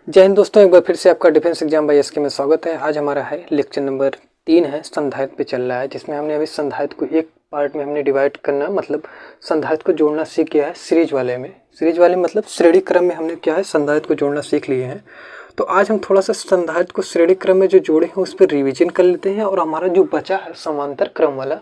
जय हिंद दोस्तों, एक बार फिर से आपका डिफेंस एग्जाम बाय एसके में स्वागत है। आज हमारा है लेक्चर नंबर 3 है, संधारित्र पे चल रहा है, जिसमें हमने अभी संधारित्र को एक पार्ट में हमने डिवाइड करना मतलब संधारित्र को जोड़ना सीख गया है। सीरीज वाले में मतलब श्रेणी क्रम में हमने क्या है संधारित्र को जोड़ना सीख लिए हैं। तो आज हम थोड़ा सा संधारित्र को श्रेणी क्रम में जो जोड़े हैं उस पर रिवीजन कर लेते हैं और हमारा जो बचा है समांतर क्रम वाला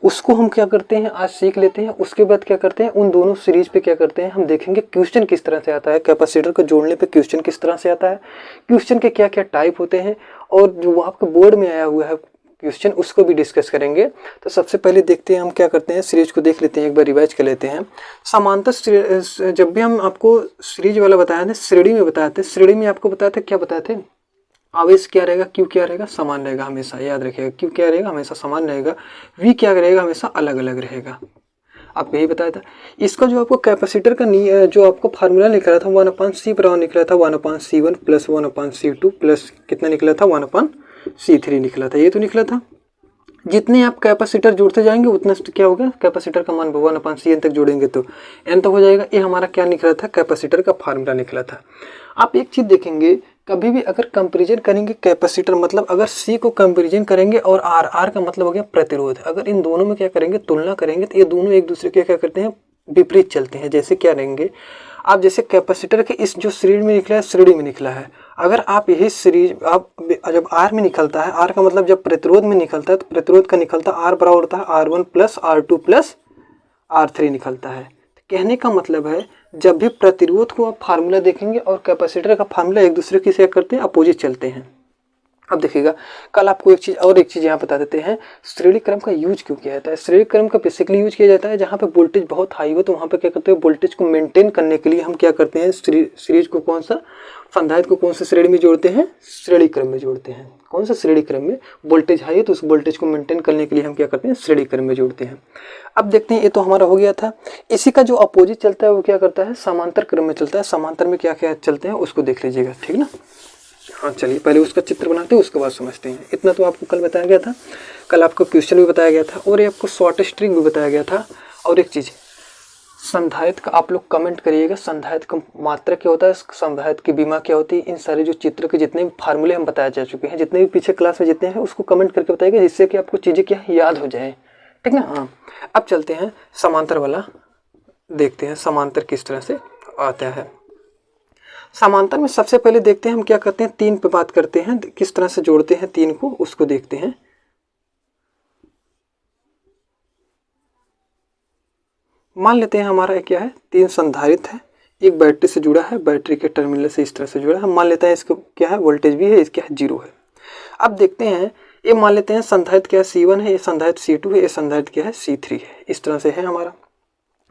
उसको हम क्या करते हैं आज सीख लेते हैं। उसके बाद क्या करते हैं उन दोनों सीरीज पे क्या करते हैं हम देखेंगे क्वेश्चन किस तरह से आता है, कैपेसिटर को जोड़ने पे क्वेश्चन किस तरह से आता है, क्वेश्चन के क्या क्या टाइप होते हैं और जो आपके बोर्ड में आया हुआ है क्वेश्चन उसको भी डिस्कस करेंगे। तो सबसे पहले देखते हैं हम क्या करते हैं, सीरीज को देख लेते हैं, एक बार रिवाइज कर लेते हैं। समांतर जब भी हम आपको सीरीज वाला बताया था, श्रेणी में बताए थे, श्रेणी में आपको बताया था क्या बताए थे, आवेश क्या रहेगा, क्यू क्या रहेगा, समान रहेगा हमेशा, याद रखिएगा। क्यू क्या रहेगा, हमेशा समान रहेगा। वी क्या रहेगा, हमेशा अलग अलग रहेगा। आपको यही बताया था। इसका जो आपको कैपेसिटर का जो आपको फार्मूला निकला था 1/c बराबर निकला था 1/c1 प्लस 1/c2 प्लस कितना निकला था 1/c3 निकला था। ये तो निकला था। जितने आप कैपेसिटर जोड़ते जाएंगे उतना क्या होगा, कैपेसिटर का मान 1/cn तक जोड़ेंगे तो n तक हो जाएगा। ये हमारा क्या निकला था, कैपेसिटर का फार्मूला निकला था। आप एक चीज देखेंगे, कभी भी अगर कंपैरिजन करेंगे कैपेसिटर मतलब अगर C को कंपैरिजन करेंगे और R का मतलब हो गया प्रतिरोध, अगर इन दोनों में क्या करेंगे तुलना करेंगे तो ये दोनों एक दूसरे के क्या करते हैं विपरीत चलते हैं। जैसे क्या रहेंगे आप, जैसे कैपेसिटर के इस जो श्रेणी में निकला है, श्रेणी में निकला है, अगर आप यही सीरीज आप जब R में निकलता है, R का मतलब जब प्रतिरोध में निकलता है तो प्रतिरोध का निकलता है R बराबर होता है R1 plus R2 plus R3 निकलता है। कहने का मतलब है जब भी प्रतिरोध को आप फार्मूला देखेंगे और कैपेसिटर का फार्मूला एक दूसरे की शेयर करते हैं, अपोजिट चलते हैं। अब देखिएगा कल आपको एक चीज़ यहाँ बता देते हैं, श्रेणी क्रम का यूज क्यों किया जाता है। श्रेणी क्रम का बेसिकली यूज किया जाता है जहाँ पे वोल्टेज बहुत हाई हो तो वहाँ पे क्या करते हैं, वोल्टेज को मेंटेन करने के लिए हम क्या करते हैं, सीरीज को कौन सा संधारित्र को कौन सा श्रेणी में जोड़ते हैं, श्रेणी क्रम में जोड़ते हैं। कौन सा श्रेणी क्रम में, वोल्टेज हाई है तो उस वोल्टेज को मेंटेन करने के लिए हम क्या करते हैं, श्रेणी क्रम में जोड़ते हैं। अब देखते हैं, ये तो हमारा हो गया था। इसी का जो अपोजिट चलता है वो क्या करता है, समांतर क्रम में चलता है। समांतर में क्या क्या चलते हैं उसको देख लीजिएगा, ठीक ना। हाँ चलिए पहले उसका चित्र बनाते हैं उसके बाद समझते हैं। इतना तो आपको कल बताया गया था, कल आपको क्वेश्चन भी बताया गया था और ये आपको शॉर्ट स्ट्रिंग भी बताया गया था। और एक चीज़, संधारित्र का आप लोग कमेंट करिएगा, संधारित्र का मात्रा क्या होता है, संधारित्र की बीमा क्या होती है, इन सारे जो चित्र के जितने भी फार्मूले हम बताए जा चुके हैं, जितने भी पीछे क्लास में जितने हैं उसको कमेंट करके बताइएगा, जिससे कि आपको चीज़ें क्या याद हो जाए, ठीक ना। हाँ अब चलते हैं समांतर वाला, देखते हैं समांतर किस तरह से आता है। समांतर में सबसे पहले देखते हैं हम क्या करते हैं, 3 पे बात करते हैं, किस तरह से जोड़ते हैं 3 को, उसको देखते हैं। मान लेते हैं हमारा क्या है, 3 संधारित्र है, एक बैटरी से जुड़ा है, बैटरी के टर्मिनल से इस तरह से जुड़ा है। हम मान लेते हैं इसको क्या है, वोल्टेज भी है, इसका 0 है। अब देखते हैं, ये मान लेते हैं संधारित्र क्या है, C1 है, ये संधारित्र C2 है, ये संधारित्र क्या है, C3 है। इस तरह से है हमारा।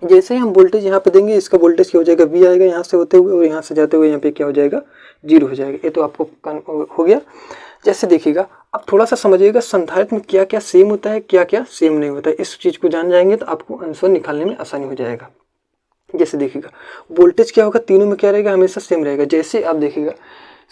जैसे ही हम वोल्टेज यहाँ पे देंगे, इसका वोल्टेज क्या हो जाएगा, V आएगा यहाँ से होते हुए और यहाँ से जाते हुए यहाँ पे क्या हो जाएगा, 0 हो जाएगा। ये तो आपको हो गया। जैसे देखिएगा, अब थोड़ा सा समझिएगा संधारित्र में क्या क्या सेम होता है, क्या क्या सेम नहीं होता है। इस चीज़ को जान जाएंगे तो आपको आंसर निकालने में आसानी हो जाएगा। जैसे देखिएगा वोल्टेज क्या होगा, तीनों में क्या रहेगा, हमेशा सेम रहेगा। जैसे आप देखिएगा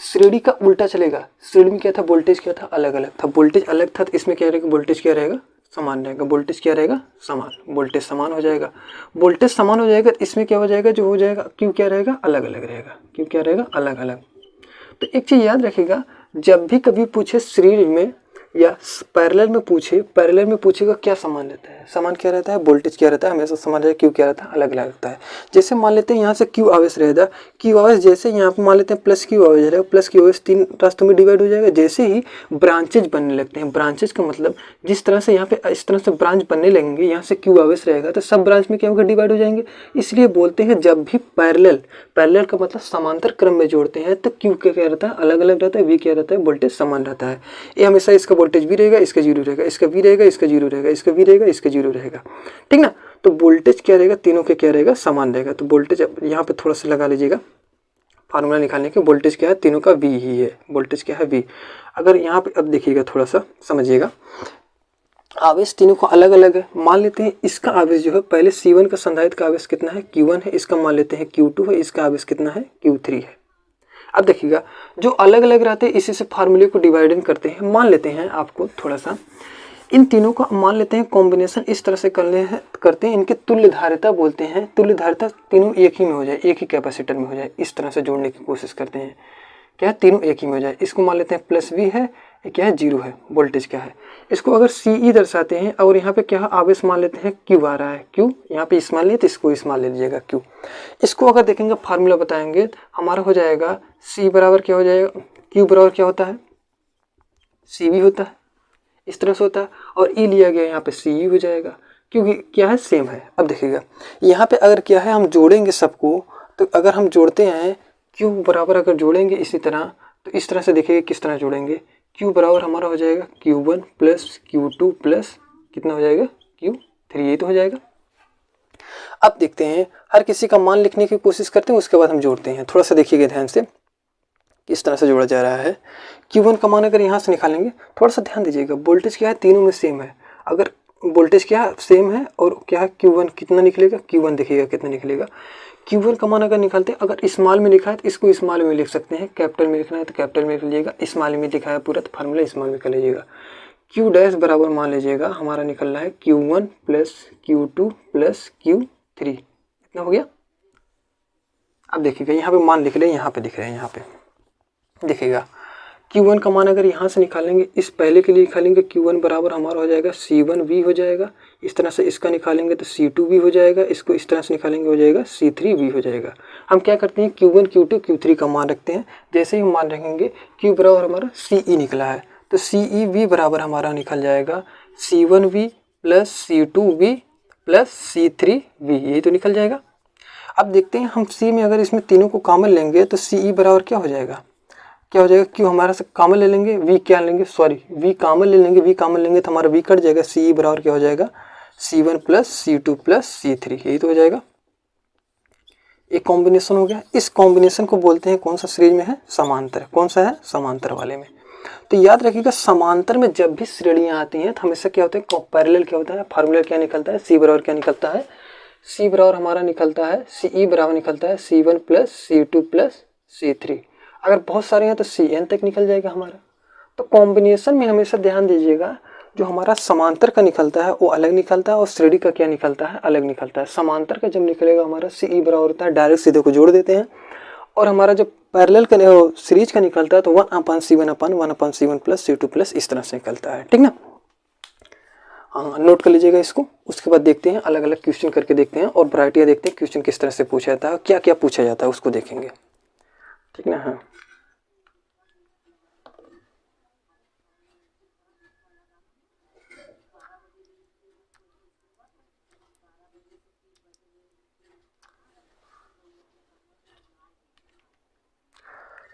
श्रेणी का उल्टा चलेगा, श्रेणी में क्या था, वोल्टेज क्या था, अलग अलग था। वोल्टेज अलग था तो इसमें क्या रहेगा, वोल्टेज क्या रहेगा, समान रहेगा। वोल्टेज क्या रहेगा, समान, वोल्टेज समान हो जाएगा। वोल्टेज समान हो जाएगा, इसमें क्या हो जाएगा, जो हो जाएगा क्यू क्या रहेगा, अलग अलग रहेगा। क्यू क्या रहेगा, अलग अलग। तो एक चीज़ याद रखिएगा, जब भी कभी पूछे सीरीज में या पैरेलल में पूछे, पैरेलल में पूछेगा क्या समान रहता है, समान क्या रहता है, वोल्टेज क्या रहता है, हमेशा समान रहेगा। क्यू क्या रहता है, अलग अलग रहता है। जैसे मान लेते हैं यहाँ से क्यू आवेश रहेगा, क्यू आवेश जैसे यहाँ पर मान लेते हैं प्लस क्यू आवेश रहेगा, प्लस क्यू आवेश 3 रास्तों में डिवाइड हो जाएगा। जैसे ही ब्रांचेज बनने लगते हैं, ब्रांचेज का मतलब जिस तरह से यहाँ पे इस तरह से ब्रांच बनने लगेंगे, यहाँ से क्यू आवेश रहेगा तो सब ब्रांच में क्या होगा, डिवाइड हो जाएंगे। इसलिए बोलते हैं जब भी पैरेलल, पैरेलल का मतलब समांतर क्रम में जोड़ते हैं तो क्यू क्या रहता है, अलग अलग रहता है, वी क्या रहता है, वोल्टेज समान रहता है। ये हमेशा इसका वोल्टेज भी रहेगा, इसका 0 रहेगा, इसका भी रहेगा, इसका 0 रहेगा, इसका भी रहेगा, इसका 0 रहेगा, ठीक ना। तो वोल्टेज क्या रहेगा, तीनों के क्या रहेगा, समान रहेगा। तो वोल्टेज यहाँ पे थोड़ा सा लगा लीजिएगा, फार्मूला निकालने के, वोल्टेज क्या है, तीनों का V ही है। वोल्टेज क्या है, V। अगर यहाँ पे अब देखिएगा थोड़ा सा समझिएगा, आवेश तीनों का अलग अलग है। मान लेते हैं इसका आवेश जो है, पहले C1 का संधारित्र का आवेश कितना है, Q1 है, इसका मान लेते हैं Q2 है, इसका आवेश कितना है, Q3 है। अब देखिएगा जो अलग अलग रहते हैं इसी से फार्मूले को डिवाइड करते हैं। मान लेते हैं आपको थोड़ा सा, इन तीनों का मान लेते हैं कॉम्बिनेशन इस तरह से करते हैं, इनके तुल्य धारिता बोलते हैं। तुल्य धारिता तीनों एक ही में हो जाए, एक ही कैपेसिटर में हो जाए, इस तरह से जोड़ने की कोशिश करते हैं। क्या है, तीनों एक ही में हो जाए। इसको मान लेते हैं प्लस वी है, ये क्या है, जीरो है, वोल्टेज क्या है। इसको अगर सीई दर्शाते हैं और यहाँ पे क्या है, आवेश मान लेते हैं क्यू आ रहा है, क्यू यहाँ पे इस मान लिए तो इसको इस मान ले लीजिएगा क्यू। इसको अगर देखेंगे फार्मूला बताएंगे हमारा हो जाएगा सी बराबर क्या हो जाएगा, क्यू बराबर क्या होता है, सी वी होता है, इस तरह से होता है। और ई लिया गया यहाँ पे सी ई हो जाएगा, क्योंकि क्या है, सेम है। अब देखिएगा यहाँ पे अगर क्या है, हम जोड़ेंगे सबको, तो अगर हम जोड़ते हैं क्यू बराबर अगर जोड़ेंगे इसी तरह, तो इस तरह से देखिएगा किस तरह जोड़ेंगे। क्यू बराबर हमारा हो जाएगा Q1 प्लस Q2 प्लस कितना हो जाएगा, Q3, यही तो हो जाएगा। अब देखते हैं, हर किसी का मान लिखने की कोशिश करते हैं, उसके बाद हम जोड़ते हैं। थोड़ा सा देखिएगा ध्यान से किस तरह से जोड़ा जा रहा है। Q1 का मान अगर यहाँ से निकालेंगे, थोड़ा सा ध्यान दीजिएगा, वोल्टेज क्या है, तीनों में सेम है। अगर वोल्टेज क्या सेम है और क्या है, Q1 कितना निकलेगा, Q1 देखिएगा कितना निकलेगा। Q1 का मान अगर निकालते हैं, अगर स्मॉल में लिखा है तो इसको स्मॉल में लिख सकते हैं, कैपिटल में लिखना है तो कैपिटल में लिख लीजिएगा, स्मॉल में लिखा है पूरा तो फार्मूला स्मॉल में कर लीजिएगा। Q डैश बराबर मान लीजिएगा हमारा निकल रहा है Q1 plus Q2 plus Q3, इतना हो गया। अब देखिएगा यहाँ पे मान लिख रहे हैं, यहाँ पे दिख रहे हैं, यहाँ पे देखिएगा Q1 का मान अगर यहाँ से निकालेंगे, इस पहले के लिए निकालेंगे Q1 बराबर हमारा हो जाएगा C1V हो जाएगा। इस तरह से इसका निकालेंगे तो C2V हो जाएगा, इसको इस तरह से निकालेंगे हो जाएगा C3V हो जाएगा। हम क्या करते हैं, Q1 Q2 Q3 का मान रखते हैं। जैसे ही हम मान रखेंगे Q बराबर हमारा CE निकला है, तो CEV बराबर हमारा निकल जाएगा C1V plus C2V plus C3V, यही तो निकल जाएगा। अब देखते हैं हम C में अगर इसमें तीनों को कॉमन लेंगे तो CE बराबर क्या हो जाएगा, क्या हो जाएगा, क्यों हमारा से कॉमन ले लेंगे, वी क्या लेंगे, सॉरी वी कॉमन ले लेंगे, वी कॉमन लेंगे तो हमारा वी कट जाएगा। सी बराबर क्या हो जाएगा, C1 plus C2 plus C3, यही तो हो जाएगा। एक कॉम्बिनेशन हो गया। इस कॉम्बिनेशन को बोलते हैं कौन सा सीरीज में है, समांतर। कौन सा है, समांतर वाले में। तो याद रखिएगा समांतर में जब भी श्रेणियाँ आती हैं तो हमेशा क्या होता है, पैरेलल क्या होता है, फार्मूला क्या निकलता है, सी बराबर क्या निकलता है, सी बराबर हमारा निकलता है, CE बराबर निकलता है C1 plus C2 plus C3। अगर बहुत सारे हैं तो CN तक निकल जाएगा हमारा। तो कॉम्बिनेशन में हमेशा ध्यान दीजिएगा, जो हमारा समांतर का निकलता है वो अलग निकलता है और श्रेणी का क्या निकलता है, अलग निकलता है। समांतर का जब निकलेगा हमारा CE बराबर होता है, डायरेक्ट सीधे को जोड़ देते हैं। और हमारा जब पैरेलल का सीरीज का निकलता है तो 1/C1/1/C1 प्लस C2 प्लस इस तरह से निकलता है, ठीक ना। हाँ, नोट कर लीजिएगा इसको। उसके बाद देखते हैं अलग अलग क्वेश्चन करके देखते हैं और वैरायटियाँ देखते हैं क्वेश्चन किस तरह से पूछा जाता है, क्या क्या पूछा जाता है उसको देखेंगे, ठीक ना। हाँ,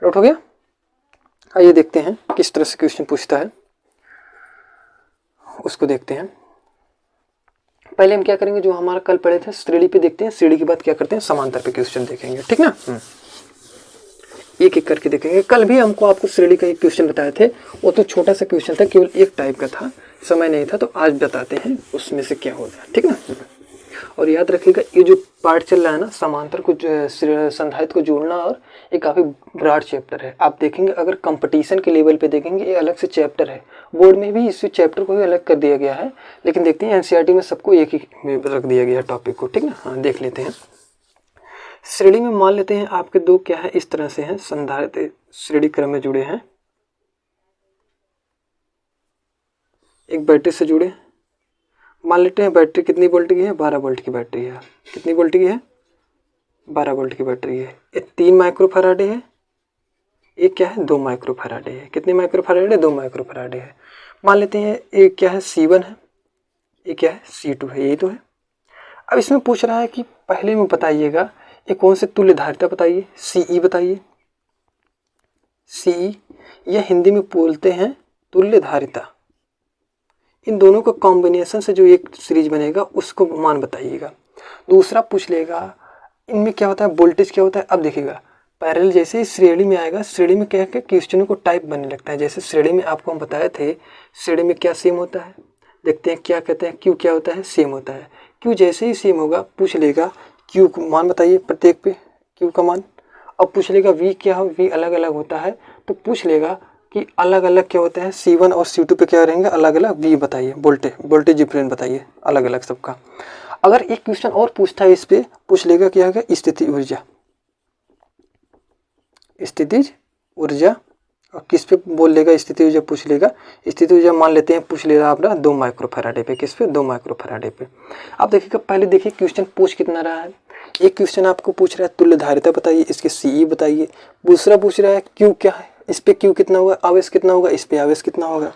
नोट हो गया। आइए देखते हैं किस तरह से क्वेश्चन पूछता है, उसको देखते हैं। पहले हम क्या करेंगे, जो हमारा कल पढ़े थे श्रेणी पे देखते हैं, श्रेणी के बाद क्या करते हैं, समांतर पे क्वेश्चन देखेंगे, ठीक ना। एक एक करके देखेंगे। कल भी हमको आपको श्रेणी का एक क्वेश्चन बताए थे, वो तो छोटा सा क्वेश्चन था, केवल एक टाइप का था, समय नहीं था, तो आज बताते हैं उसमें से क्या होता है, ठीक ना। और याद रखिएगा ये जो पार्ट चल रहा है ना, समांतर को संधारित्र को जोड़ना, और ये काफ़ी ब्रॉड चैप्टर है। आप देखेंगे अगर कंपटीशन के लेवल पे देखेंगे, ये अलग से चैप्टर है। बोर्ड में भी इस चैप्टर को ही अलग कर दिया गया है, लेकिन देखते हैं एनसीईआरटी में सबको एक ही में रख दिया गया टॉपिक को, ठीक ना। हाँ, देख लेते हैं। श्रेणी में मान लेते हैं आपके दो क्या है, इस तरह से हैं, संधारित्र श्रेणी क्रम में जुड़े हैं, एक बैटरी से जुड़े। मान लेते हैं बैटरी कितनी वोल्ट की है, 12 वोल्ट की बैटरी है। कितनी वोल्ट की है, 12 वोल्ट की बैटरी है। ये 3 माइक्रोफैराडे है, एक क्या है, 2 माइक्रोफैराडे है। कितने माइक्रोफैराडे, 2 माइक्रोफैराडे है। मान लेते हैं एक क्या है, C1 है, एक क्या है, C2 है, यही तो है। अब इसमें पूछ रहा है कि पहले में बताइएगा ये कौन से तुल्य धारिता बताइए, CE बताइए। CE यह हिंदी में बोलते हैं तुल्य धारिता। इन दोनों का कॉम्बिनेशन से जो एक सीरीज बनेगा उसको मान बताइएगा। दूसरा पूछ लेगा इनमें क्या होता है, वोल्टेज क्या होता है। अब देखिएगा पैरेलल जैसे ही श्रेणी में आएगा, श्रेणी में क्या क्या क्वेश्चनों को टाइप बनने लगता है। जैसे श्रेणी में आपको हम बताए थे, श्रेणी में क्या सेम होता है, देखते हैं क्या कहते हैं, क्यू क्या होता है, सेम होता है। क्यू जैसे ही सेम होगा पूछ लेगा क्यू को मान बताइए प्रत्येक पे, क्यू का मान। अब पूछ लेगा वी क्या हो, वी अलग अलग होता है, तो पूछ लेगा कि अलग अलग क्या होता है, C1 और C2 पे क्या रहेंगे, अलग अलग वी बताइए, वोल्टेज डिफरेंस बताइए अलग अलग सबका। अगर एक क्वेश्चन और पूछता है, इस पे पूछ लेगा क्या है, स्थिति ऊर्जा, स्थितिज ऊर्जा, और किस पे बोल लेगा, स्थिति ऊर्जा पूछ लेगा। स्थिति ऊर्जा मान लेते हैं पूछ लेगा आपका 2 माइक्रोफैराडे पे, किस पे, 2 माइक्रोफैराडे पे। अब देखिएगा, पहले देखिए क्वेश्चन पूछ कितना रहा है। एक क्वेश्चन आपको पूछ रहा है तुल्य धारिता बताइए, इसके सीई बताइए। दूसरा पूछ रहा है क्यू क्या है, इस पे क्यू कितना होगा, आवेश कितना होगा, इस पे आवेश कितना होगा।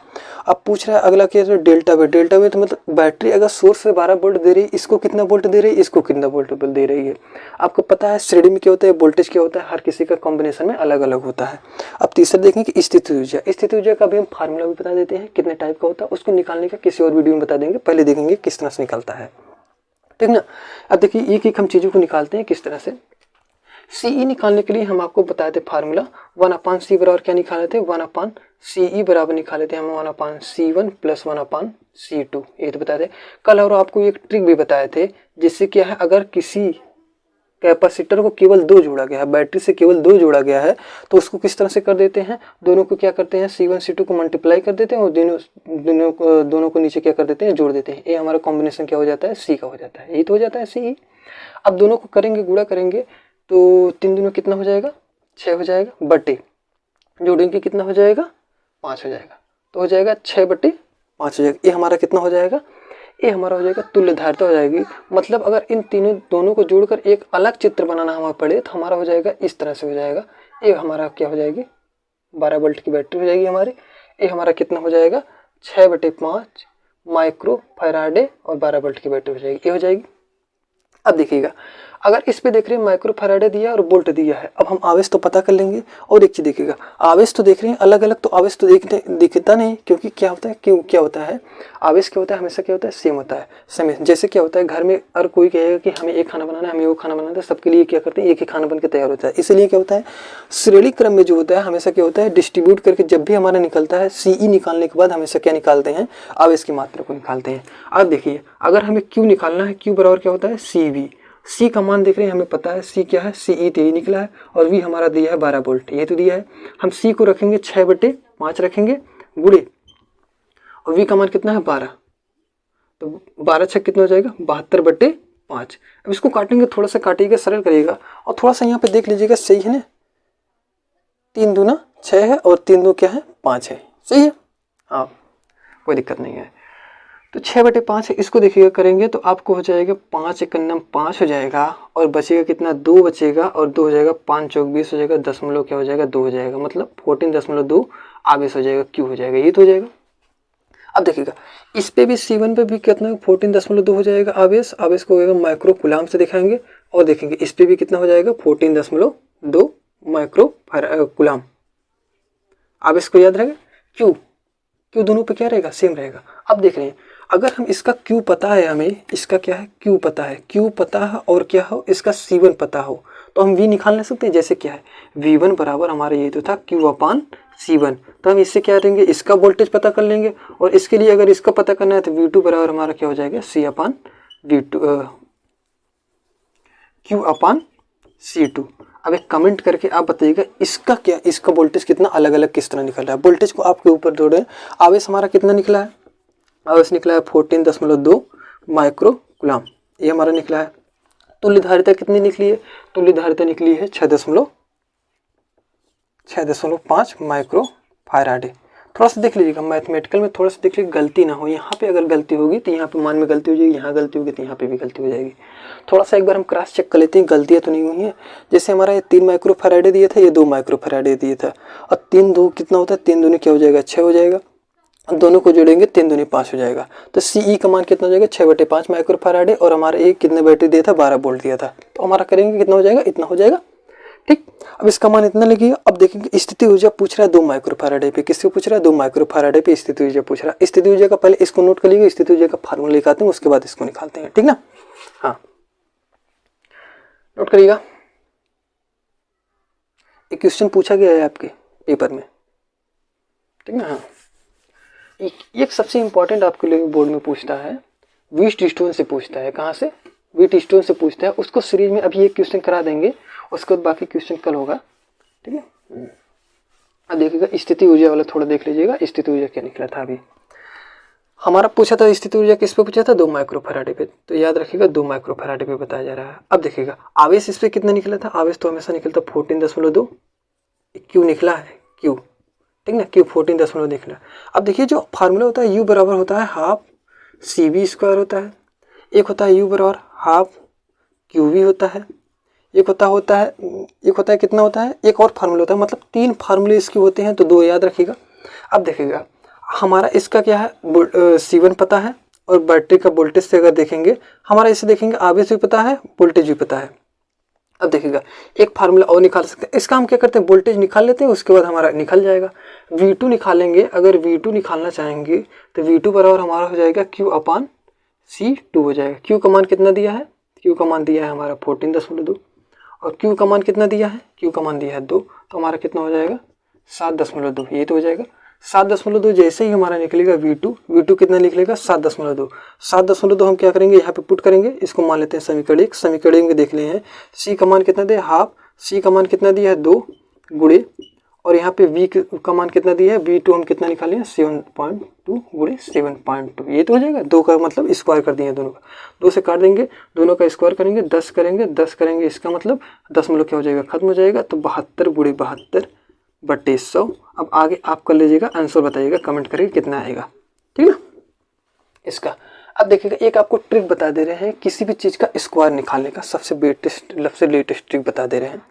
अब पूछ रहा है अगला क्या है, डेल्टा वे। डेल्टा वे तो मतलब बैटरी अगर सोर्स से 12 वोल्ट दे रही है, इसको कितना वोल्ट दे रही है, इसको कितना वोल्ट दे रही है। आपको पता है श्रेणी में क्या होता है, वोल्टेज क्या होता है, हर किसी का कॉम्बिनेशन में अलग अलग होता है। अब तीसरा देखेंगे कि स्थिति ऊर्जा। स्थिति ऊर्जा का भी हम फार्मूला भी बता देते हैं, कितने टाइप का होता है, उसको निकालने का किसी और वीडियो में बता देंगे। पहले देखेंगे किस तरह से निकलता है, ठीक ना। अब देखिए एक एक हम चीज़ों को निकालते हैं किस तरह से। सीई निकालने के लिए हम आपको बताए थे फार्मूला 1/c बराबर क्या निकाले थे, 1/ce बराबर निकाले थे हम 1/c1 प्लस 1/c2, ये तो बताए थे कल। और आपको एक ट्रिक भी बताए थे, जिससे क्या है, अगर किसी कैपेसिटर को केवल 2 जोड़ा गया है, बैटरी से केवल 2 जोड़ा गया है, तो उसको किस तरह से कर देते हैं, दोनों को क्या करते हैं, C1 C2 को मल्टीप्लाई कर देते हैं और दोनों को नीचे क्या कर देते हैं, जोड़ देते हैं। ये हमारा कॉम्बिनेशन क्या हो जाता है, C का हो जाता है, यही तो हो जाता है CE। अब दोनों को करेंगे, गुणा करेंगे तो 3 दूनी कितना हो जाएगा, 6 हो जाएगा, बटे जोड़ेंगे कितना हो जाएगा, 5 हो जाएगा। तो हो जाएगा 6/5 हो जाएगा। ये हमारा कितना हो जाएगा, ये हमारा हो जाएगा तुल्य धारिता हो जाएगी। मतलब अगर इन दोनों को जोड़कर एक अलग चित्र बनाना हमें पड़े तो हमारा हो जाएगा इस तरह से हो जाएगा। ये हमारा क्या हो जाएगी, 12 वोल्ट की बैटरी हो जाएगी हमारी। ये हमारा कितना हो जाएगा, 6/5 माइक्रो फैराडे और 12 वोल्ट की बैटरी हो जाएगी, ये हो जाएगी। अब देखिएगा, अगर इस पे देख रहे हैं माइक्रो फैराडे दिया और वोल्ट दिया है, अब हम आवेश तो पता कर लेंगे। और एक चीज देखिएगा, आवेश तो देख रहे हैं अलग अलग, तो आवेश तो दिखता नहीं, क्योंकि क्या होता है, क्यों क्या होता है, आवेश क्या होता है, हमेशा क्या होता है, सेम होता है, समय। जैसे क्या होता है, घर में अगर कोई कहेगा कि हमें एक खाना बनाना है, हमें वो खाना बनाना है, सबके लिए क्या करते हैं, एक ही खाना बन के तैयार होता है। इसलिए क्या होता है, श्रेणी क्रम में जो होता है हमेशा क्या होता है, डिस्ट्रीब्यूट करके जब भी हमारा निकलता है सीई निकालने के बाद हमेशा क्या निकालते हैं, आवेश की मात्रा को निकालते हैं। अब देखिए, अगर हमें क्यू निकालना है, क्यू बराबर क्या होता है, CV। सी का मान देख रहे हैं, हमें पता है सी क्या है, CE तो ये निकला है, और वी हमारा दिया है 12 वोल्ट, ये तो दिया है। हम सी को रखेंगे 6/5 रखेंगे, गुड़े, और वी का मान कितना है 12, तो 12 6 कितना हो जाएगा, 72/5। अब इसको काटेंगे, थोड़ा सा काटिएगा, सरल करिएगा, और थोड़ा सा यहाँ पे देख लीजिएगा, सही है ना, 3 दूना 6 है और 3 दो क्या है, 5 है, सही है, हाँ कोई दिक्कत नहीं है। तो 6/5 है, इसको देखिएगा करेंगे तो आपको हो जाएगा 5 × 9 5 हो जाएगा, और बचेगा कितना, 2 बचेगा, और 2 हो जाएगा, 5 चौक 20 हो जाएगा, दशमलव क्या हो जाएगा, 2 हो जाएगा, मतलब 14.2 आवेश हो जाएगा, क्यू हो जाएगा, ये तो हो जाएगा। अब देखिएगा, इस पे भी C1 पे भी कितना 14.2 हो जाएगा आवेश। आवेश को होगा माइक्रो कूलाम से दिखाएंगे, और देखेंगे इस पे भी कितना हो जाएगा, 14.2 माइक्रो कूलाम। आवेश को याद रहेगा, क्यू दोनों पे क्या रहेगा, सेम रहेगा। अब देख रहे हैं, अगर हम इसका Q पता है, हमें इसका क्या है, Q पता है, Q पता है, और क्या हो, इसका C1 पता हो, तो हम V निकाल नहीं सकते। जैसे क्या है, V1 बराबर हमारा ये तो था Q/C1, तो हम इससे क्या देंगे, इसका वोल्टेज पता कर लेंगे, और इसके लिए अगर इसका पता करना है तो V2 बराबर हमारा क्या हो जाएगा, Q/C2। अब एक कमेंट करके आप बताइएगा इसका क्या, इसका वोल्टेज कितना अलग अलग किस तरह निकल रहा है। वोल्टेज को आपके ऊपर जोड़े, आवेश हमारा कितना निकला है, आवेश निकला है 14.2 माइक्रो कूलाम, ये हमारा निकला है। तुल्य धारिता कितनी निकली है, तुल्य धारिता निकली है 6.5 माइक्रो फैराडे। थोड़ा सा देख लीजिएगा, मैथमेटिकल में थोड़ा सा देख लीजिए, गलती ना हो। यहाँ पे अगर गलती होगी तो यहाँ पे मान में गलती हो जाएगी, यहाँ गलती होगी तो यहाँ पे भी गलती हो जाएगी। थोड़ा सा एक बार हम क्रॉस चेक कर लेते हैं, गलतियाँ तो नहीं हुई हैं। जैसे हमारा ये 3 माइक्रो फैराडे दिया था, ये 2 माइक्रो फैराडे दिया था, और 3 2 कितना होता है, 3 दूनी क्या हो जाएगा, 6 हो जाएगा, दोनों को जोड़ेंगे 3 दूनी 5 हो जाएगा। तो CE का मान कितना हो जाएगा, 6/5 माइक्रो फैराडे, और हमारा एक कितने बैटरी दिया था, 12 वोल्ट दिया था, तो हमारा करेंगे कितना हो जाएगा, इतना हो जाएगा, ठीक। अब इसका मान इतना लगेगा। अब देखेंगे स्थिति ऊर्जा पूछ रहा है 2 माइक्रो फैराडे पे, किससे पूछ रहा है, 2 माइक्रो फैराडे पे स्थिति ऊर्जा पूछ रहा है। स्थिति ऊर्जा का पहले इसको नोट कर लीजिए, स्थिति ऊर्जा का फार्मूला लिखाते हैं, उसके बाद इसको निकालते हैं, ठीक ना, हाँ नोट करिएगा। एक क्वेश्चन पूछा गया है आपके पेपर में, ठीक ना, हाँ एक सबसे इंपॉर्टेंट आपके लिए बोर्ड में पूछता है, व्हीटस्टोन से पूछता है, कहाँ से, व्हीटस्टोन से पूछता है। उसको सीरीज में अभी एक क्वेश्चन करा देंगे, उसके बाद बाकी क्वेश्चन कल होगा, ठीक है। अब देखिएगा स्थिति ऊर्जा वाला थोड़ा देख लीजिएगा, स्थिति ऊर्जा क्या निकला था। अभी हमारा पूछा था स्थिति ऊर्जा किस पे पूछा था, 2 माइक्रो फैराडे पे, तो याद रखिएगा 2 माइक्रो फैराडे पे बताया जा रहा है। अब देखिएगा आवेश इस पे कितना निकला था, आवेश तो हमेशा निकलता 14.2, क्यू निकला है, क्यू, ठीक ना, क्यू 14.0 निकला। अब देखिए जो फार्मूला होता है यू बराबर होता है हाफ सी बी स्क्वायर होता है, एक होता है यू बराबर हाफ क्यू वी होता है, एक होता है कितना होता है, एक और फार्मूला होता है, मतलब 3 फार्मूले इसके होते हैं, तो 2 याद रखिएगा। अब देखिएगा हमारा इसका क्या है, C1 पता है, और बैटरी का वोल्टेज से अगर देखेंगे हमारा इसे देखेंगे आवेश भी पता है, वोल्टेज भी पता है। अब देखिएगा एक फार्मूला और निकाल सकते हैं, इसका हम क्या करते हैं, वोल्टेज निकाल लेते हैं, उसके बाद हमारा निकल जाएगा V2 निकालेंगे। अगर V2 निकालना चाहेंगे तो V2 बराबर हमारा हो जाएगा Q अपान C2 हो जाएगा। Q का मान कितना दिया है, Q का मान दिया है हमारा 14.2, और Q का मान कितना दिया है, Q का मान दिया है 2, तो हमारा कितना हो जाएगा 7.2, ये तो हो जाएगा 7.2। जैसे ही हमारा निकलेगा V2 कितना निकलेगा 7.2 हम क्या करेंगे यहाँ पे पुट करेंगे, इसको मान लेते हैं समीकरण 1। समीकरण में देख ले हैं C का मान कितना दिया हाफ, C का मान कितना दिया है 2 गुणे, और यहाँ पे V का मान कितना दिया है, V2 हम कितना निकाले हैं 7.2 गुणे 7.2, ये तो हो जाएगा। 2 का मतलब स्क्वायर कर दिए दोनों का, 2 से काट देंगे, दोनों का स्क्वायर करेंगे, 10 करेंगे, इसका मतलब 10 मतलब क्या हो जाएगा, खत्म हो जाएगा। तो 72 गुणे 72/100। अब आगे आप कर लीजिएगा, आंसर बताइएगा, कमेंट करिए कितना आएगा, ठीक ना इसका। अब देखिएगा एक आपको ट्रिक बता दे रहे हैं किसी भी चीज़ का स्क्वायर निकालने का, सबसे लेटेस्ट ट्रिक बता दे रहे हैं।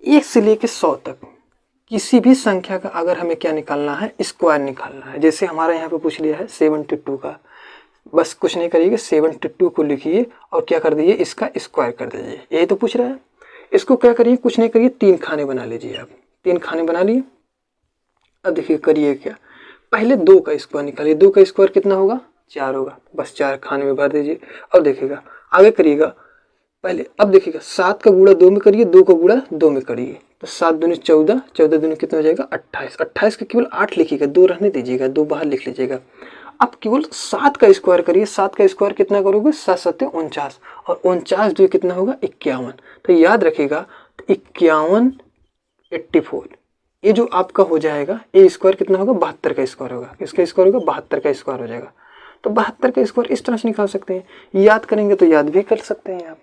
1 से लेकर 100 तक किसी भी संख्या का अगर हमें क्या निकालना है, स्क्वायर निकालना है। जैसे हमारा यहाँ पे पूछ लिया है 72 का, बस कुछ नहीं करिएगा, 72 को लिखिए और क्या कर दीजिए, इसका स्क्वायर कर दीजिए, यही तो पूछ रहा है। इसको क्या करिए, कुछ नहीं करिए, 3 खाने बना लीजिए आप, 3 खाने बना लिए। अब देखिए करिए क्या, पहले 2 का स्क्वायर निकालिए, 2 का स्क्वायर कितना होगा 4 होगा, बस 4 खाने में भर दीजिए। और देखिएगा आगे करिएगा पहले, अब देखिएगा 7 का गुणा 2 में करिए, 2 का गुणा 2 में करिए, तो 7 दूनी 14, 14 दूनी कितना हो जाएगा 28, 28 का केवल 8 लिखिएगा, 2 रहने दीजिएगा, 2 बाहर लिख लीजिएगा। अब केवल 7 का स्क्वायर करिए, 7 का स्क्वायर कितना करोगे 7 7 49, और 49 जो कितना होगा 51। तो याद रखिएगा 51 84, ये जो आपका हो जाएगा, ये स्क्वायर कितना होगा 72 का स्क्वायर होगा, किसका स्क्वायर होगा 72 का स्क्वायर हो जाएगा। तो 72 का स्क्वायर इस तरह से निकाल सकते हैं, याद करेंगे तो याद भी कर सकते हैं आप।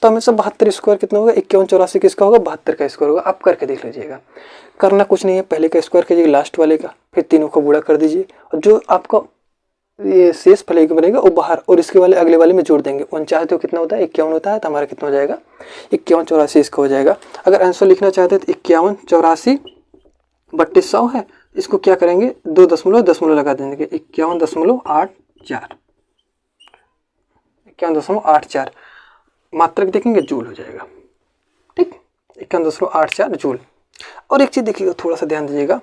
तो हमेशा 72 स्क्वायर कितना होगा 51 84 किसका होगा 72 का स्क्वायर होगा। आप करके देख लीजिएगा, करना कुछ नहीं है, पहले का स्क्वायर कीजिएगा लास्ट वाले का, फिर तीनों को गुणा कर दीजिए, और जो आपका ये शेष फलेगा बनेगा वो बाहर, और इसके वाले अगले वाले में जोड़ देंगे। 49 तो कितना होता है 51 होता है, तो हमारा कितना हो जाएगा 51 84 इसका हो जाएगा। अगर आंसर लिखना चाहते हैं तो 51 84 बट्टे 100 है, इसको क्या करेंगे 2 दशमलव लगा देंगे, 51.84, 51.84 मात्रक देखेंगे जूल हो जाएगा, ठीक 51.84 जूल। और एक चीज देखिएगा, थोड़ा सा ध्यान दीजिएगा,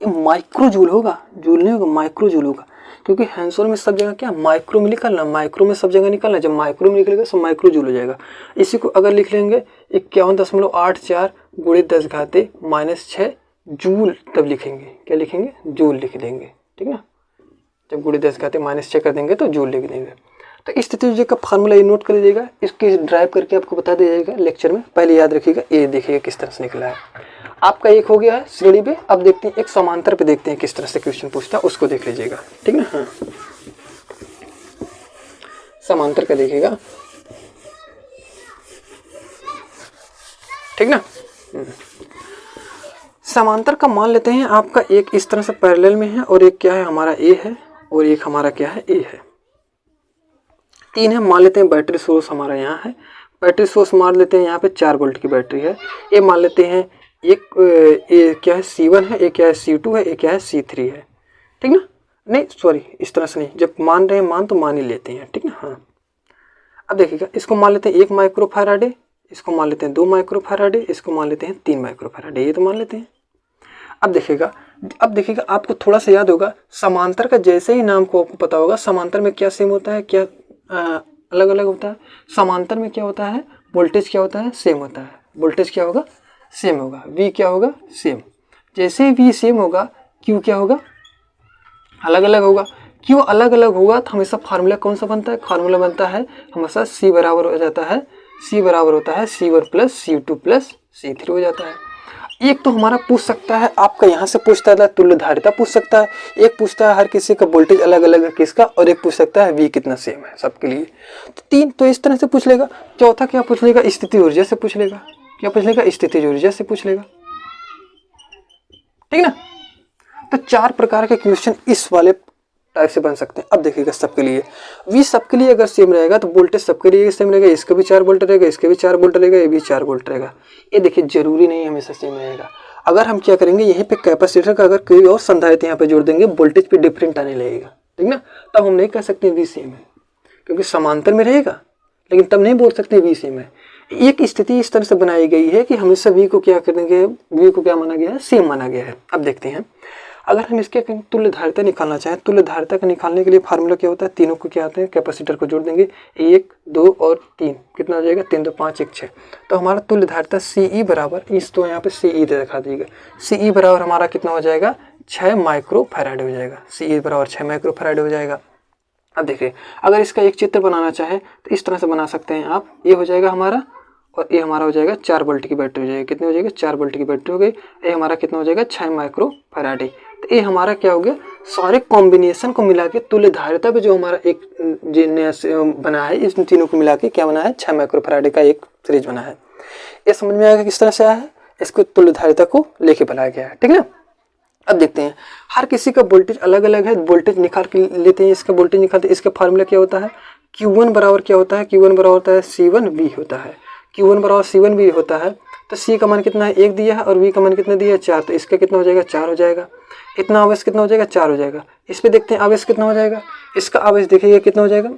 ये माइक्रो जूल होगा, जूल नहीं होगा, माइक्रो जूल होगा, क्योंकि हैंसोल में सब जगह क्या माइक्रो में निकलना, माइक्रो में सब जगह निकलना, जब माइक्रो में निकलेगा तो माइक्रो जूल हो जाएगा। इसी को अगर लिख लेंगे 51.84 गुणे 10 घाते -6 जूल, तब लिखेंगे क्या लिखेंगे जूल लिख देंगे, ठीक ना, जब गुणे 10 घाते -6 कर देंगे तो जूल लिख देंगे। तो इस स्थिति का फार्मूला ये नोट कर लीजिएगा, इसकी ड्राइव करके आपको बता दिया जाएगा लेक्चर में, पहले याद रखिएगा। ये देखिएगा किस तरह से निकला है, आपका एक हो गया है श्रेणी पे। अब देखते हैं एक समांतर पे, देखते हैं किस तरह से क्वेश्चन पूछता है, उसको देख लीजिएगा, ठीक ना। हाँ समांतर का देखिएगा, ठीक ना। समांतर का मान लेते हैं आपका एक इस तरह से पैरेलल में है, और एक क्या है हमारा ए है, और एक हमारा क्या है ए है, 3 है। मान लेते हैं बैटरी सोर्स हमारा यहाँ है, बैटरी सोर्स मान लेते हैं यहाँ पे 4 वोल्ट की बैटरी है। ये मान लेते हैं एक क्या है C1 है, एक क्या है C2 है, एक क्या है C3 है, ठीक ना। नहीं सॉरी, इस तरह से नहीं, जब मान रहे हैं मान तो मान ही लेते हैं, ठीक ना। हाँ अब देखिएगा, इसको मान लेते हैं 1 माइक्रोफैराडे, इसको मान लेते हैं 2 माइक्रोफैराडे, इसको मान लेते हैं 3 माइक्रोफैराडे, ये तो मान लेते हैं। अब देखिएगा आपको थोड़ा सा याद होगा, समांतर का जैसे ही नाम को आपको पता होगा, समांतर में क्या सेम होता है, क्या अलग अलग होता है। समांतर में क्या होता है, वोल्टेज क्या होता है सेम होता है, वोल्टेज क्या होगा सेम होगा, V क्या होगा सेम। जैसे ही V सेम होगा Q क्या होगा अलग अलग होगा। Q अलग अलग होगा तो हमेशा फार्मूला कौन सा बनता है, फार्मूला बनता है हमेशा C बराबर हो जाता है, C बराबर होता है C1 + C2 + C3 हो जाता है। एक तो हमारा पूछ सकता है, आपका यहाँ से पूछता है तुल्यधारिता पूछ सकता है, एक पूछता है हर किसी का वोल्टेज अलग अलग है किसका, और एक पूछ सकता है V कितना सेम है सबके लिए। तो 3 तो इस तरह से पूछ लेगा। चौथा क्या पूछ लेगा, स्थिति ऊर्जा से पूछ लेगा। क्या पूछ लेगा, स्थिति ऊर्जा से पूछ लेगा, ठीक ना। तो 4 प्रकार के क्वेश्चन इस वाले टाइप से बन सकते हैं। अब देखिएगा सबके लिए V सबके लिए अगर सेम रहेगा तो वोल्टेज सबके लिए सेम रहेगा, इसका भी 4 वोल्ट रहेगा, इसके भी 4 वोल्ट रहेगा, ये भी 4 वोल्ट रहेगा। ये देखिए जरूरी नहीं हमेशा सेम रहेगा। अगर हम क्या करेंगे यहीं पे कैपेसिटर का अगर कोई और संधारित्र यहाँ पे जोड़ देंगे वोल्टेज पे डिफरेंट आने लगेगा, ठीक ना। तब हम नहीं कह सकते V सेम है क्योंकि समांतर में रहेगा, लेकिन तब नहीं बोल सकते V सेम है। एक स्थिति इस तरह से बनाई गई है कि हमेशा V को क्या करेंगे, V को क्या माना गया है, सेम माना गया है। अब देखते हैं अगर हम इसके तुल्य धारिता निकालना चाहें, तुल्य धारिता का निकालने के लिए फार्मूला क्या होता है, तीनों को क्या होते हैं, कैपेसिटर को जोड़ देंगे 1 2 और 3, कितना हो जाएगा 3 2 5 1 6। तो हमारा तुल्य धारिता CE बराबर, इस तो यहाँ पे CE दे रखा दीजिएगा, CE बराबर हमारा कितना हो जाएगा 6 माइक्रो फैराड हो जाएगा, CE बराबर 6 माइक्रो फैराड हो जाएगा। अब देखिए अगर इसका एक चित्र बनाना चाहे तो इस तरह से बना सकते हैं आप, ये हो जाएगा हमारा और ये हमारा हो जाएगा 4 वोल्ट की बैटरी हो जाएगी, कितनी हो जाएगी 4 वोल्ट की बैटरी हो गई। ये हमारा कितना हो जाएगा 6 माइक्रो फैराड। तो ये हमारा क्या हो गया, सारे कॉम्बिनेशन को मिला के तुल्य धारिता पे जो हमारा एक नया बना है, इस तीनों को मिला के क्या बना है 6 माइक्रो फैराड का एक सीरीज बना है। ये समझ में आएगा किस तरह से आया है, इसको तुल्य धारिता को लेके बनाया गया है, ठीक है ना। अब देखते हैं हर किसी का वोल्टेज अलग अलग है, वोल्टेज निकाल के लेते हैं, इसका वोल्टेज निकालते हैं। इसका फार्मूला क्या होता है, Q1 बराबर क्या होता है, Q1 बराबर होता है C1V होता है, Q1 बराबर C1V होता है। तो C का मान कितना है 1 दिया है और V का मान कितना दिया है 4, तो इसका कितना हो जाएगा 4 हो जाएगा। इतना आवेश कितना हो जाएगा 4 हो जाएगा। इस पे देखते हैं आवेश कितना हो जाएगा, इसका आवेश देखिए कितना हो जाएगा,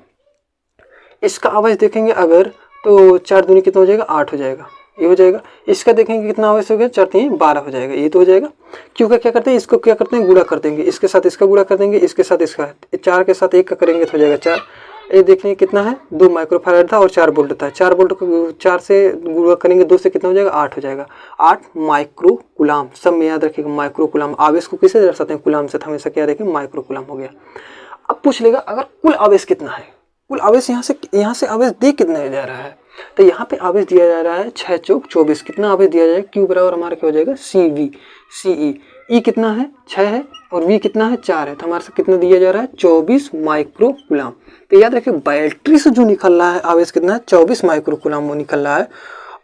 इसका आवेश देखेंगे अगर तो 4 दूनी कितना हो जाएगा 8 हो जाएगा, ये हो जाएगा। इसका देखेंगे कितना आवेश हो गया 4 3 12 हो जाएगा, ये तो हो जाएगा। क्योंकि क्या करते हैं इसको क्या करते हैं गुणा कर देंगे, इसके साथ इसका गुणा कर देंगे, इसके साथ इसका, 4 के साथ 1 का करेंगे तो हो जाएगा 4। ये देखने कितना है 2 माइक्रो फैराड था और 4 वोल्ट था, 4 वोल्ट को 4 से गुणा करेंगे 2 से कितना हो जाएगा 8 हो जाएगा। 8 माइक्रो कुलाम, सब में याद रखिएगा माइक्रो कुलाम। आवेश को किससे दर्शाते हैं कुलाम से, हमेशा क्या रखें माइक्रो कुलाम हो गया। अब पूछ लेगा अगर कुल आवेश कितना है, कुल आवेश यहाँ से आवेश दे कितना जा रहा है, तो यहाँ पे आवेश दिया जा रहा है 6 चौक 24, कितना आवेश दिया जाएगा Q बराबर हमारा क्या हो जाएगा CV CE, E कितना है 6 है और V कितना है 4 है, तो हमारे से कितना दिया जा रहा है 24 माइक्रो कुलाम। तो याद रखिए बैटरी से जो निकल रहा है आवेश कितना है 24 माइक्रो कुलाम वो निकल रहा है।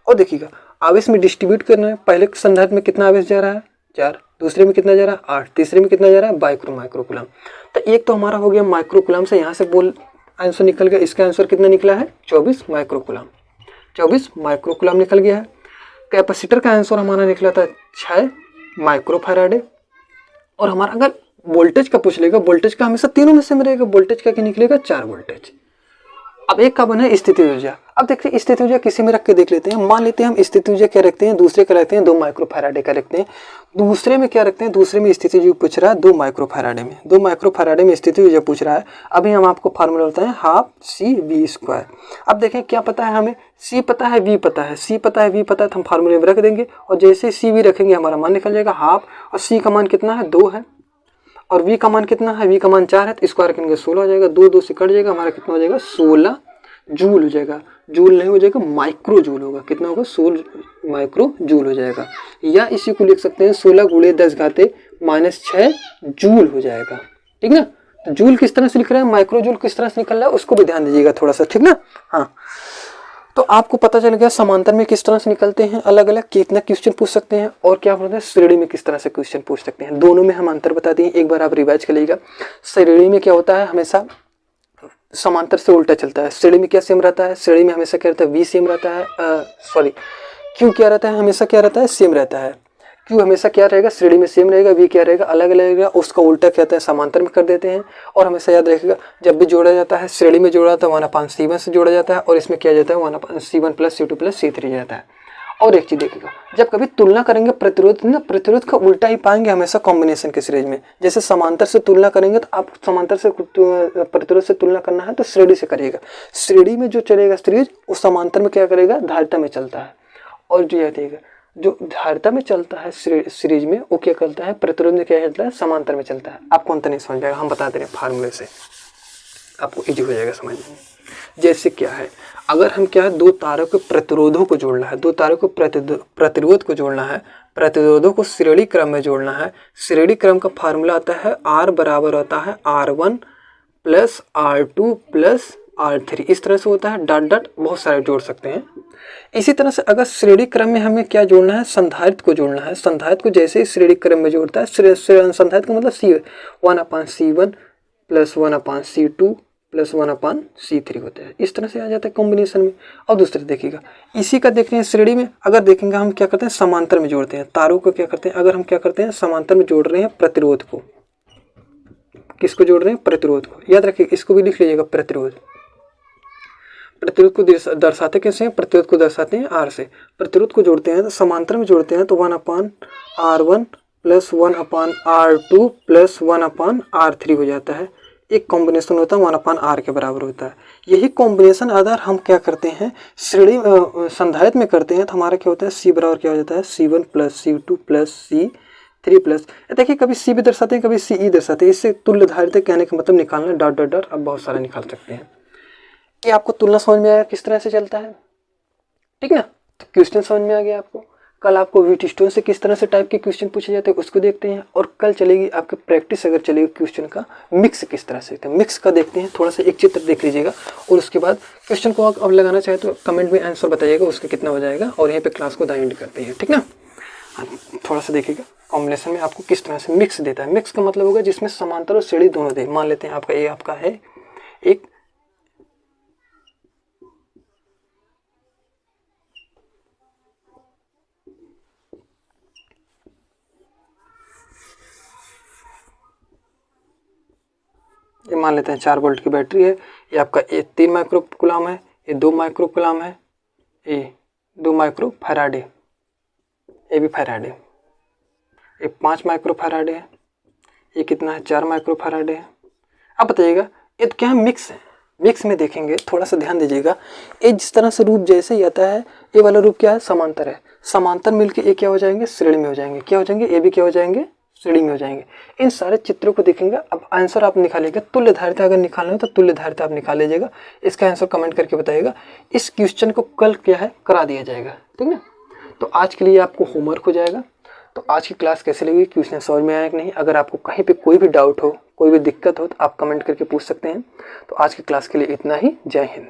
और देखिएगा आवेश में डिस्ट्रीब्यूट करना है, पहले संधारित्र में कितना आवेश जा रहा है 4, दूसरे में कितना जा रहा है 8, तीसरे में कितना जा रहा है 22 माइक्रो कुलाम। तो एक तो हमारा हो गया माइक्रो कुलाम से, यहाँ से बोल आंसर निकल गया, इसका आंसर कितना निकला है 24 माइक्रो कुलाम, 24 माइक्रो कुलाम निकल गया है। कैपेसिटर का आंसर हमारा निकला था 6 माइक्रो फैराड। और हमारा अगर वोल्टेज का पूछ लेगा, वोल्टेज का हमेशा तीनों में से मिलेगा, वोल्टेज का क्या निकलेगा 4 वोल्टेज। अब एक का बना है स्थिति ऊर्जा। अब देखते हैं स्थिति ऊर्जा किसी में रख के देख लेते हैं। मान लेते हैं हम स्थिति ऊर्जा क्या रखते हैं, दूसरे का रखते हैं 2 माइक्रो फैराड का रखते हैं। दूसरे में क्या रखते हैं, दूसरे में स्थिति ऊर्जा पूछ रहा है 2 माइक्रो फैराड में, 2 माइक्रो फैराड में स्थिति ऊर्जा पूछ रहा है। अभी हम आपको फार्मूला बताते हैं हाफ CV²। अब देखें क्या पता है हमें, C पता है V पता है, C पता है V पता है, तो हम फार्मूले में रख देंगे और जैसे CV रखेंगे हमारा मान निकल जाएगा हाफ। और C का मान कितना है 2 है और V का मान कितना है, V का मान 4 है, तो स्क्वायर करेंगे 16 हो जाएगा, 2 2 से कट जाएगा, हमारा कितना हो जाएगा 16 जूल हो जाएगा। जूल नहीं हो जाएगा माइक्रो जूल होगा, कितना होगा 16 माइक्रो जूल हो जाएगा। या इसी को लिख सकते हैं 16 × 10⁻⁻6 जूल हो जाएगा, ठीक ना। तो जूल किस तरह से लिख रहे हैं, माइक्रो जूल किस तरह से निकल रहा है उसको भी ध्यान दीजिएगा थोड़ा सा, ठीक ना। हाँ तो आपको पता चल गया समांतर में किस तरह से निकलते हैं, अलग अलग कितना क्वेश्चन पूछ सकते हैं और क्या बोलते हैं श्रेणी में किस तरह से क्वेश्चन पूछ सकते हैं। दोनों में हम अंतर बता दिए, एक बार आप रिवाइज कर लीजिएगा। श्रेणी में क्या होता है, हमेशा समांतर से उल्टा चलता है। श्रेणी में क्या सेम रहता है, श्रेणी में हमेशा क्या रहता है V सेम रहता है, Q क्या रहता है, हमेशा क्या रहता है सेम रहता है। Q हमेशा क्या रहेगा श्रेणी में सेम रहेगा, V क्या रहेगा अलग अलग रहेगा, उसका उल्टा क्या होता है समांतर में कर देते हैं। और हमेशा याद रखिएगा जब भी जोड़ा जाता है श्रेणी में जोड़ा जाता है 1/C1 से जोड़ा जाता है और इसमें क्या जाता है 1/C1 + C2 + C3 जाता है। और एक चीज देखिएगा जब कभी तुलना करेंगे प्रतिरोध का उल्टा ही पाएंगे हमेशा कॉम्बिनेशन के सीरीज में। जैसे समांतर से तुलना करेंगे तो आप समांतर से प्रतिरोध से तुलना करना है तो श्रेणी से करिएगा। श्रेणी में जो चलेगा सीरीज उस समांतर में क्या करेगा धारिता में चलता है। और जो देखिएगा जो धारिता में चलता है सीरीज में वो क्या करता है प्रतिरोध में क्या चलता है समांतर में चलता है। आपको अंतर नहीं समझ जाएगा, हम बता दे रहे हैं फार्मूले से, आपको इजी हो जाएगा समझ में। जैसे क्या है अगर हम क्या है दो तारों के प्रतिरोधों को जोड़ना है, दो तारों को प्रतिरोध को जोड़ना है, प्रतिरोधों को श्रेणी क्रम में जोड़ना है। श्रेणी क्रम का फार्मूला आता है R बराबर होता है R1 + R2 + R3, इस तरह से होता है। डॉट डॉट बहुत सारे जोड़ सकते हैं। इसी तरह से अगर श्रेणी क्रम में हमें क्या जोड़ना है, संधारित्र को जोड़ना है। संधारित्र को जैसे ही श्रेणी क्रम में जोड़ता है, संधारित्र का मतलब सी 1/C1 plus 1/C2 plus 1/C3 होता है। इस तरह से आ जाता है कॉम्बिनेशन में। और दूसरे देखिएगा, इसी का देख रहे हैं श्रेणी में, अगर देखेंगे हम क्या करते हैं, समांतर में जोड़ते हैं। तारों को क्या करते हैं, अगर हम क्या करते हैं, समांतर में जोड़ रहे हैं प्रतिरोध को। किसको जोड़ रहे हैं, प्रतिरोध को। याद रखिए, इसको भी लिख लीजिएगा, प्रतिरोध। प्रतिरोध को दर्शाते कैसे हैं, प्रतिरोध को दर्शाते हैं R से। प्रतिरोध को जोड़ते हैं तो समांतर में जोड़ते हैं तो 1/R1 plus 1/R2 plus 1/R3 हो जाता है। एक कॉम्बिनेशन होता है 1/R के बराबर होता है। यही कॉम्बिनेशन अगर हम क्या करते हैं, श्रेणी संधारित्र में करते हैं तो हमारा क्या होता है, C बराबर क्या हो जाता है, C1 plus C2 plus C3 plus, देखिए कभी C भी दर्शाते हैं, कभी CE दर्शाते हैं। इससे तुल्य धारिता कहने का मतलब निकालना, डॉट डॉट डॉट, अब बहुत सारा निकाल सकते हैं। कि आपको तुलना समझ में आया किस तरह से चलता है, ठीक ना। तो क्वेश्चन समझ में आ गया आपको। कल आपको व्हीटस्टोन से किस तरह से टाइप के क्वेश्चन पूछे जाते हैं उसको देखते हैं। और कल चलेगी आपकी प्रैक्टिस, अगर चलेगी क्वेश्चन का मिक्स किस तरह से, तो मिक्स का देखते हैं। थोड़ा सा एक चित्र देख लीजिएगा और उसके बाद क्वेश्चन को अब लगाना चाहे तो कमेंट में आंसर बताइएगा उसका कितना हो जाएगा। और यहाँ पे क्लास को एंड करते हैं, ठीक ना। थोड़ा सा देखिएगा कॉम्बिनेशन में आपको किस तरह से मिक्स देता है। मिक्स का मतलब होगा जिसमें समांतर और श्रेणी दोनों दे। मान लेते हैं आपका ये आपका है एक ये मान लेते हैं 4 वोल्ट की बैटरी है। ये आपका 3 माइक्रो कूलम है, ये 2 माइक्रो कूलम है, ये 2 माइक्रो फैराड है, ये भी फैराड है, ये 5 माइक्रो फैराड है, ये कितना है, 4 माइक्रो फैराड है। अब बताइएगा ये तो क्या है, मिक्स है। मिक्स में देखेंगे, थोड़ा सा ध्यान दीजिएगा, ये जिस तरह से रूप जैसे ही आता है, ये वाला रूप क्या है, समांतर है। समांतर मिलके ये क्या हो जाएंगे, श्रेणी में हो जाएंगे। क्या हो जाएंगे, ये भी क्या हो जाएंगे, श्रेणी में हो जाएंगे। इन सारे चित्रों को देखेंगे। अब आंसर आप निकालिएगा, तुल्य धारिता अगर निकालना हो तो तुल्य धारिता आप निकाल लीजिएगा। इसका आंसर कमेंट करके बताइएगा। इस क्वेश्चन को कल क्या है, करा दिया जाएगा, ठीक ना। तो आज के लिए आपको होमवर्क हो जाएगा। तो आज की क्लास कैसे लगी, क्वेश्चन समझ में आया कि नहीं। अगर आपको कहीं पे कोई भी डाउट हो, कोई भी दिक्कत हो तो आप कमेंट करके पूछ सकते हैं। तो आज की क्लास के लिए इतना ही। जय हिंद।